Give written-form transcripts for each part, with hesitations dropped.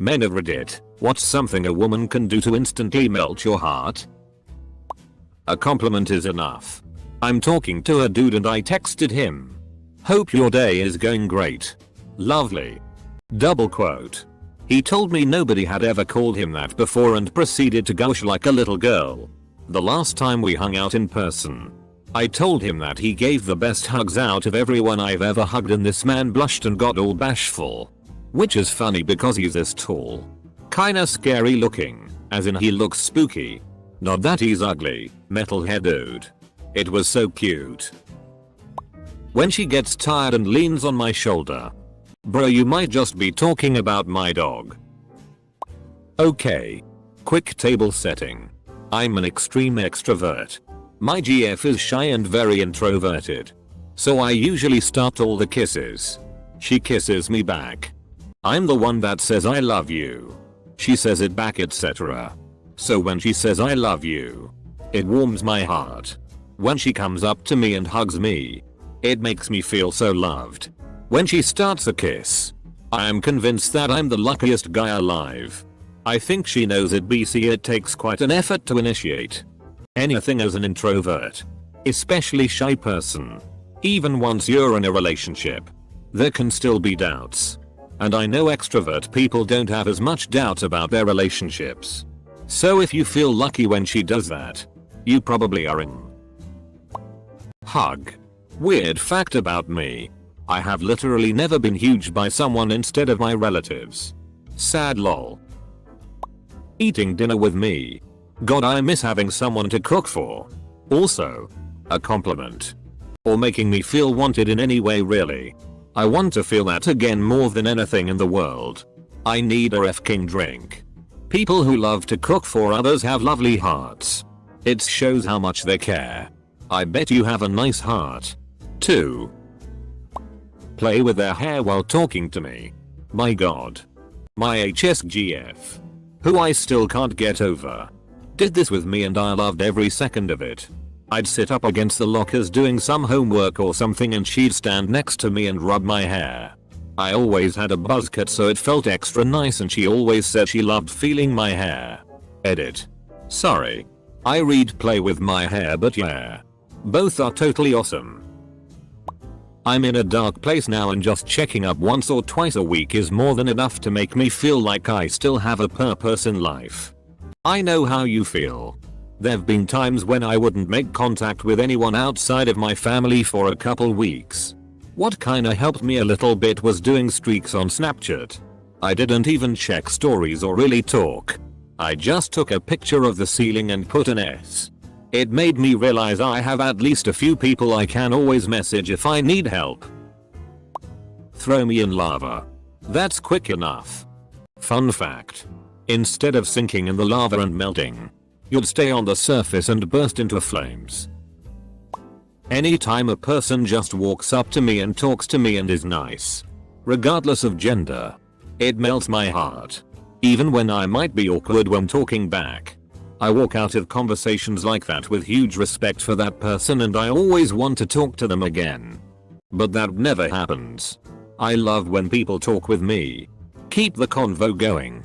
Men of Reddit, what's something a woman can do to instantly melt your heart? A compliment is enough. I'm talking to a dude and I texted him. Hope your day is going great. Lovely. Double quote. He told me nobody had ever called him that before and proceeded to gush like a little girl. The last time we hung out in person, I told him that he gave the best hugs out of everyone I've ever hugged and this man blushed and got all bashful. Which is funny because he's this tall. Kinda scary looking, as in he looks spooky. Not that he's ugly, metalhead dude. It was so cute. When she gets tired and leans on my shoulder. Bro, you might just be talking about my dog. Okay. Quick table setting. I'm an extreme extrovert. My GF is shy and very introverted. So I usually start all the kisses. She kisses me back. I'm the one that says I love you. She says it back, etc. So when she says I love you, it warms my heart. When she comes up to me and hugs me, it makes me feel so loved. When she starts a kiss, I am convinced that I'm the luckiest guy alive. I think she knows it, BC it takes quite an effort to initiate anything as an introvert. Especially shy person. Even once you're in a relationship, there can still be doubts. And I know extrovert people don't have as much doubt about their relationships. So if you feel lucky when she does that, you probably are in. Hug. Weird fact about me. I have literally never been hugged by someone instead of my relatives. Sad lol. Eating dinner with me. God, I miss having someone to cook for. Also, a compliment. Or making me feel wanted in any way really. I want to feel that again more than anything in the world. I need a f***ing drink. People who love to cook for others have lovely hearts. It shows how much they care. I bet you have a nice heart. 2. Play with their hair while talking to me. My god. My HSGF. Who I still can't get over. Did this with me and I loved every second of it. I'd sit up against the lockers doing some homework or something and she'd stand next to me and rub my hair. I always had a buzz cut so it felt extra nice and she always said she loved feeling my hair. Edit. Sorry. I read play with my hair but yeah. Both are totally awesome. I'm in a dark place now and just checking up once or twice a week is more than enough to make me feel like I still have a purpose in life. I know how you feel. There've been times when I wouldn't make contact with anyone outside of my family for a couple weeks. What kinda helped me a little bit was doing streaks on Snapchat. I didn't even check stories or really talk. I just took a picture of the ceiling and put an S. It made me realize I have at least a few people I can always message if I need help. Throw me in lava. That's quick enough. Fun fact. Instead of sinking in the lava and melting, you'd stay on the surface and burst into flames. Anytime a person just walks up to me and talks to me and is nice, regardless of gender, it melts my heart. Even when I might be awkward when talking back. I walk out of conversations like that with huge respect for that person and I always want to talk to them again. But that never happens. I love when people talk with me. Keep the convo going.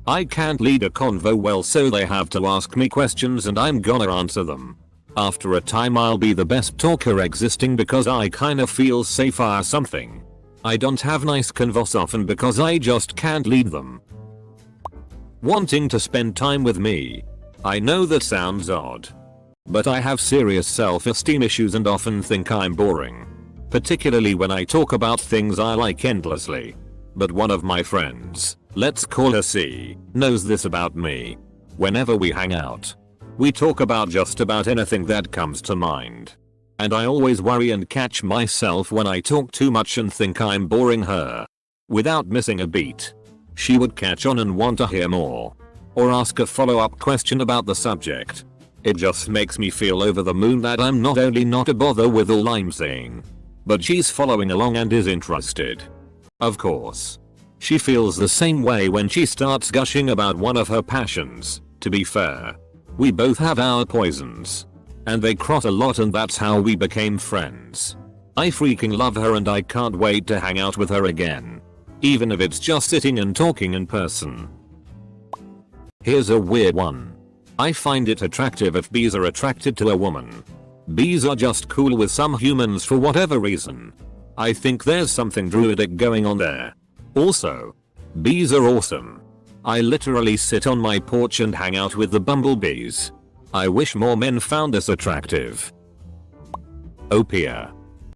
I can't lead a convo well so they have to ask me questions and I'm gonna answer them. After a time I'll be the best talker existing because I kinda feel safer or something. I don't have nice convos often because I just can't lead them. Wanting to spend time with me. I know that sounds odd. But I have serious self-esteem issues and often think I'm boring. Particularly when I talk about things I like endlessly. But one of my friends, let's call her C, knows this about me. Whenever we hang out, we talk about just about anything that comes to mind. And I always worry and catch myself when I talk too much and think I'm boring her. Without missing a beat, she would catch on and want to hear more. Or ask a follow-up question about the subject. It just makes me feel over the moon that I'm not only not a bother with all I'm saying, but she's following along and is interested. Of course. She feels the same way when she starts gushing about one of her passions. To be fair, we both have our poisons. And they cross a lot and that's how we became friends. I freaking love her and I can't wait to hang out with her again. even if it's just sitting and talking in person. Here's a weird one. I find it attractive if bees are attracted to a woman. Bees are just cool with some humans for whatever reason. I think there's something druidic going on there. Also, bees are awesome. I literally sit on my porch and hang out with the bumblebees. I wish more men found this attractive. Opia.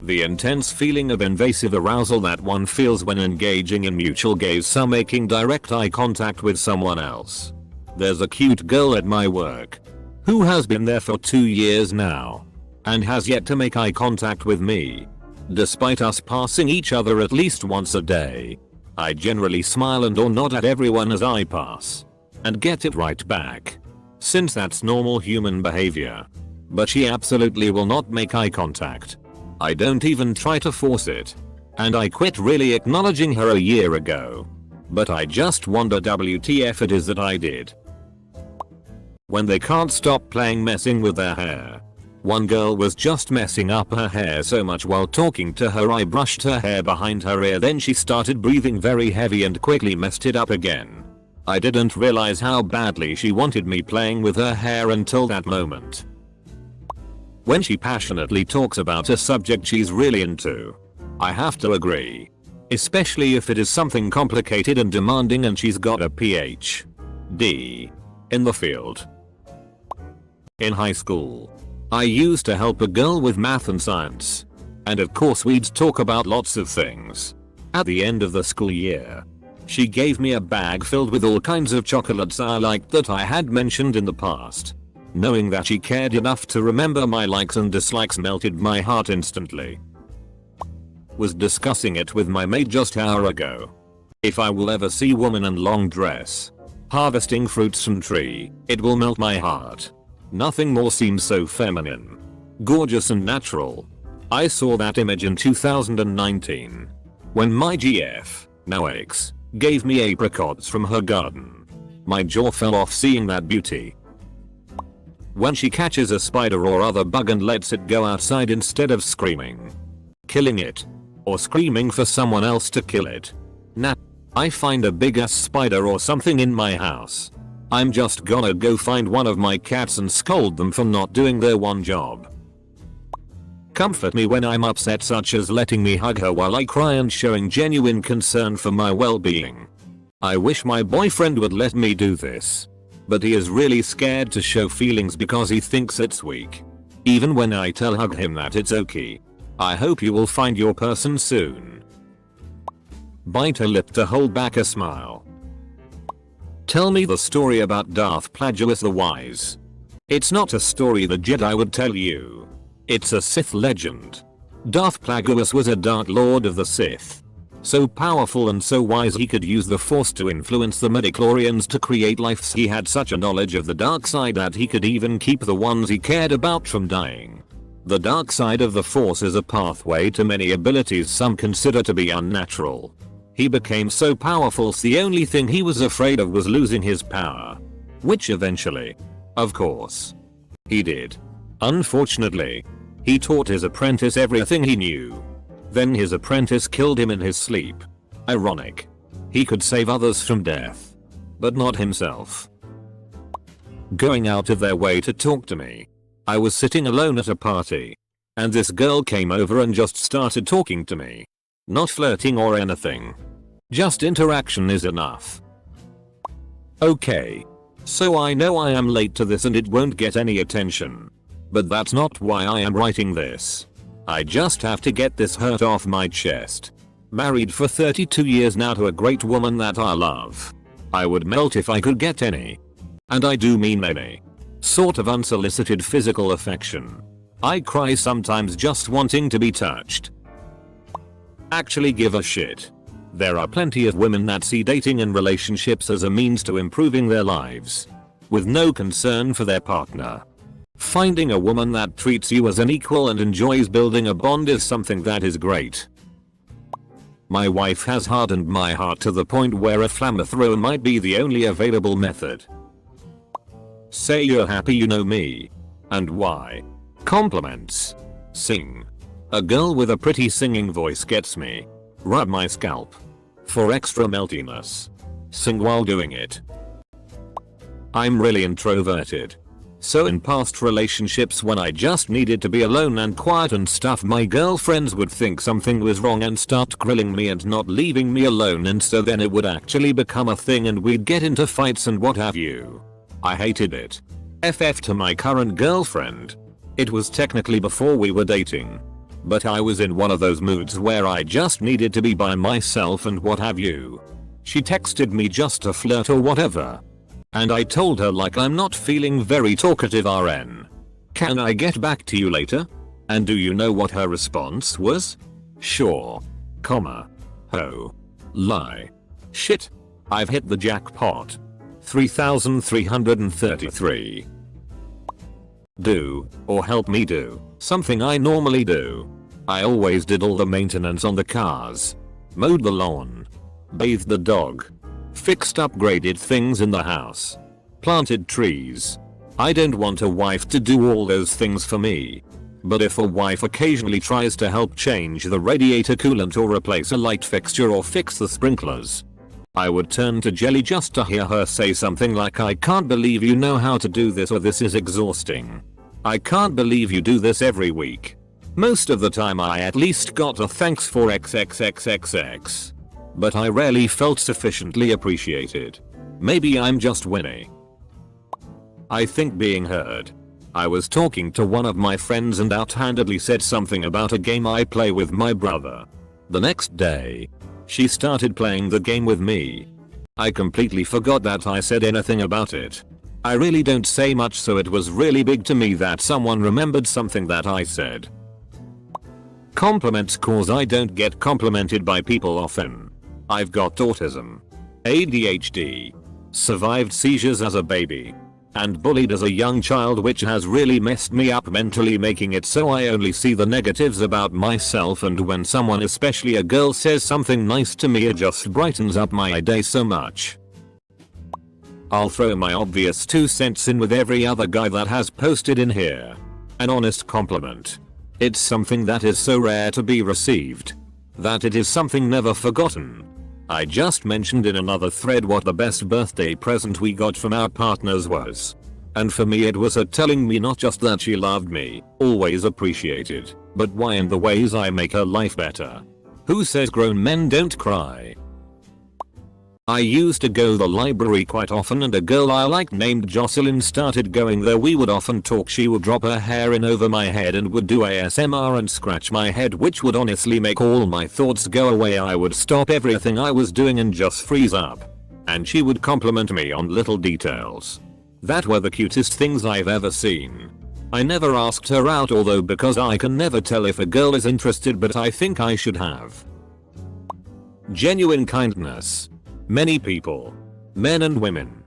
The intense feeling of invasive arousal that one feels when engaging in mutual gaze or making direct eye contact with someone else. There's a cute girl at my work who has been there for 2 years now and has yet to make eye contact with me, despite us passing each other at least once a day. I generally smile and or nod at everyone as I pass and get it right back, since that's normal human behavior. But she absolutely will not make eye contact. I don't even try to force it. And I quit really acknowledging her a year ago. But I just wonder WTF it is that I did. When they can't stop playing messing with their hair. One girl was just messing up her hair so much while talking to her, I brushed her hair behind her ear, then she started breathing very heavy and quickly messed it up again. I didn't realize how badly she wanted me playing with her hair until that moment. When she passionately talks about a subject she's really into, I have to agree. Especially if it is something complicated and demanding and she's got a PhD in the field. In high school, I used to help a girl with math and science. And of course we'd talk about lots of things. At the end of the school year, she gave me a bag filled with all kinds of chocolates I liked that I had mentioned in the past. Knowing that she cared enough to remember my likes and dislikes melted my heart instantly. Was discussing it with my mate just an hour ago. If I will ever see woman in long dress harvesting fruits from tree, it will melt my heart. Nothing more seems so feminine, gorgeous and natural. I saw that image in 2019 when my GF, now ex, gave me apricots from her garden. My jaw fell off seeing that beauty. When she catches a spider or other bug and lets it go outside instead of screaming, killing it, or screaming for someone else to kill it. Nah, I find a big ass spider or something in my house, I'm just gonna go find one of my cats and scold them for not doing their one job. Comfort me when I'm upset, such as letting me hug her while I cry and showing genuine concern for my well-being. I wish my boyfriend would let me do this. But he is really scared to show feelings because he thinks it's weak. Even when I hug him that it's okay. I hope you will find your person soon. Bite a lip to hold back a smile. Tell me the story about Darth Plagueis the Wise. It's not a story the Jedi would tell you. It's a Sith legend. Darth Plagueis was a Dark Lord of the Sith. So powerful and so wise he could use the Force to influence the midichlorians to create life. He had such a knowledge of the dark side that he could even keep the ones he cared about from dying. The dark side of the Force is a pathway to many abilities some consider to be unnatural. He became so powerful, the only thing he was afraid of was losing his power. Which eventually, of course, he did. Unfortunately, he taught his apprentice everything he knew. Then his apprentice killed him in his sleep. Ironic. He could save others from death, but not himself. Going out of their way to talk to me. I was sitting alone at a party, and this girl came over and just started talking to me. Not flirting or anything. Just interaction is enough. Okay. So I know I am late to this and it won't get any attention. But that's not why I am writing this. I just have to get this hurt off my chest. Married for 32 years now to a great woman that I love. I would melt if I could get any. And I do mean any. Sort of unsolicited physical affection. I cry sometimes just wanting to be touched. Actually give a shit. There are plenty of women that see dating and relationships as a means to improving their lives, with no concern for their partner. Finding a woman that treats you as an equal and enjoys building a bond is something that is great. My wife has hardened my heart to the point where a flamethrower might be the only available method. Say you're happy you know me. And why? Compliments. Sing. A girl with a pretty singing voice gets me. Rub my scalp. For extra meltiness. Sing while doing it. I'm really introverted. So in past relationships when I just needed to be alone and quiet and stuff, my girlfriends would think something was wrong and start grilling me and not leaving me alone, and so then it would actually become a thing and we'd get into fights and what have you. I hated it. FF to my current girlfriend. It was technically before we were dating. But I was in one of those moods where I just needed to be by myself and what have you. She texted me just to flirt or whatever. And I told her like, I'm not feeling very talkative RN. Can I get back to you later? And do you know what her response was? Sure. Comma. Ho. Lie. Shit. I've hit the jackpot. 3,333. Do, or help me do, something I normally do. I always did all the maintenance on the cars. Mowed the lawn. Bathed the dog. Fixed upgraded things in the house. Planted trees. I don't want a wife to do all those things for me. But if a wife occasionally tries to help change the radiator coolant or replace a light fixture or fix the sprinklers, I would turn to jelly just to hear her say something like, I can't believe you know how to do this, or this is exhausting. I can't believe you do this every week. Most of the time I at least got a thanks for XXXXX. But I rarely felt sufficiently appreciated. Maybe I'm just Winnie. I think being heard. I was talking to one of my friends and outhandedly said something about a game I play with my brother. The next day, she started playing the game with me. I completely forgot that I said anything about it. I really don't say much, so it was really big to me that someone remembered something that I said. Compliments, cause I don't get complimented by people often. I've got autism, ADHD, survived seizures as a baby, and bullied as a young child, which has really messed me up mentally, making it so I only see the negatives about myself, and when someone, especially a girl, says something nice to me, it just brightens up my day so much. I'll throw my obvious 2 cents in with every other guy that has posted in here. An honest compliment. It's something that is so rare to be received that it is something never forgotten. I just mentioned in another thread what the best birthday present we got from our partners was. And for me it was her telling me not just that she loved me, always appreciated, but why and the ways I make her life better. Who says grown men don't cry? I used to go to the library quite often, and a girl I liked named Jocelyn started going there. We would often talk. She would drop her hair in over my head and would do ASMR and scratch my head, which would honestly make all my thoughts go away. I would stop everything I was doing and just freeze up. And she would compliment me on little details that were the cutest things I've ever seen. I never asked her out, although, because I can never tell if a girl is interested, but I think I should have. Genuine kindness. Many people, men and women,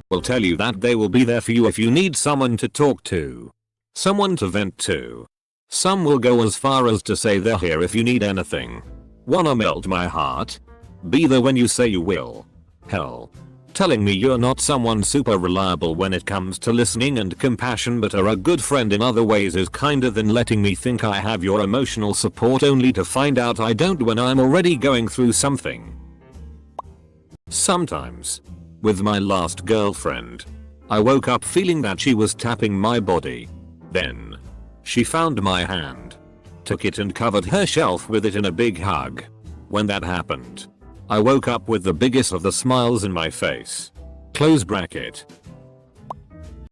will tell you that they will be there for you if you need someone to talk to, someone to vent to. Some will go as far as to say they're here if you need anything. Wanna melt my heart? Be there when you say you will. Hell, telling me you're not someone super reliable when it comes to listening and compassion, but are a good friend in other ways, is kinder than letting me think I have your emotional support only to find out I don't when I'm already going through something. Sometimes, with my last girlfriend, I woke up feeling that she was tapping my body. Then, she found my hand, took it and covered her shelf with it in a big hug. When that happened, I woke up with the biggest of the smiles in my face. Close bracket.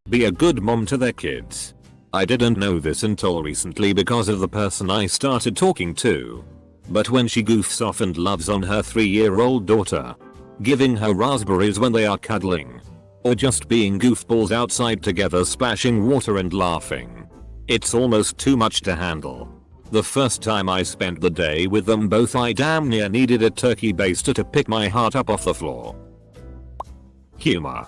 Be a good mom to their kids. I didn't know this until recently because of the person I started talking to. But when she goofs off and loves on her 3-year-old daughter, giving her raspberries when they are cuddling, or just being goofballs outside together splashing water and laughing, it's almost too much to handle. The first time I spent the day with them both, I damn near needed a turkey baster to pick my heart up off the floor. Humor.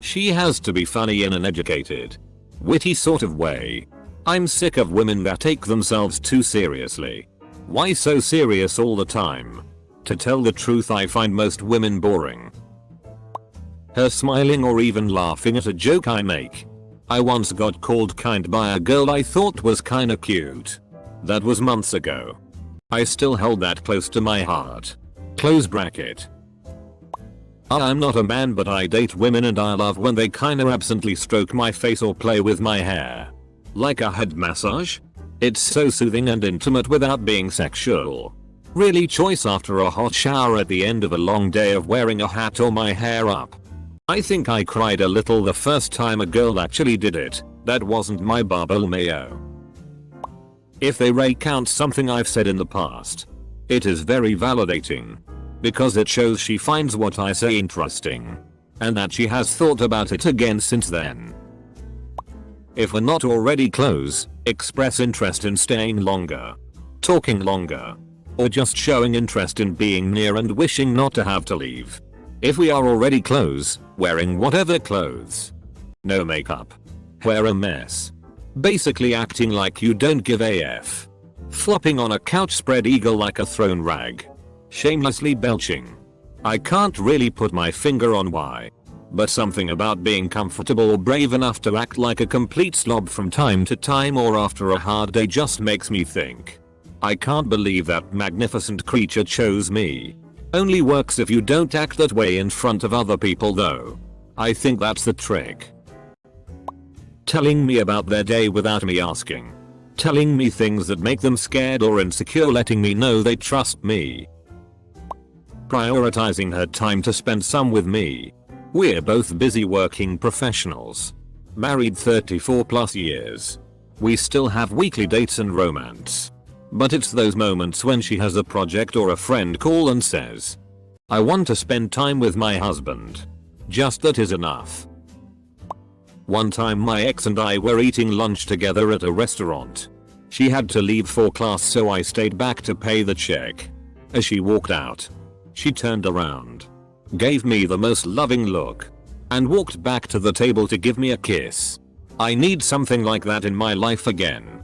She has to be funny in an educated, witty sort of way. I'm sick of women that take themselves too seriously. Why so serious all the time? To tell the truth, I find most women boring. Her smiling or even laughing at a joke I make. I once got called kind by a girl I thought was kinda cute. That was months ago. I still held that close to my heart. close bracket. I'm not a man, but I date women and I love when they kinda absently stroke my face or play with my hair. Like a head massage? It's so soothing and intimate without being sexual. Really choice after a hot shower at the end of a long day of wearing a hat or my hair up. I think I cried a little the first time a girl actually did it. That wasn't my Bartolomeo. If they recount something I've said in the past, it is very validating. Because it shows she finds what I say interesting. And that she has thought about it again since then. If we're not already close, express interest in staying longer. Talking longer. Or just showing interest in being near and wishing not to have to leave. If we are already close, wearing whatever clothes. No makeup. Wear a mess. Basically acting like you don't give a f. Flopping on a couch spread eagle like a thrown rag. Shamelessly belching. I can't really put my finger on why. But something about being comfortable or brave enough to act like a complete slob from time to time or after a hard day just makes me think. I can't believe that magnificent creature chose me. Only works if you don't act that way in front of other people though. I think that's the trick. Telling me about their day without me asking. Telling me things that make them scared or insecure, letting me know they trust me. Prioritizing her time to spend some with me. We're both busy working professionals. Married 34+ years. We still have weekly dates and romance. But it's those moments when she has a project or a friend call and says, I want to spend time with my husband. Just that is enough. One time my ex and I were eating lunch together at a restaurant. She had to leave for class, so I stayed back to pay the check. As she walked out, she turned around, gave me the most loving look, and walked back to the table to give me a kiss. I need something like that in my life again.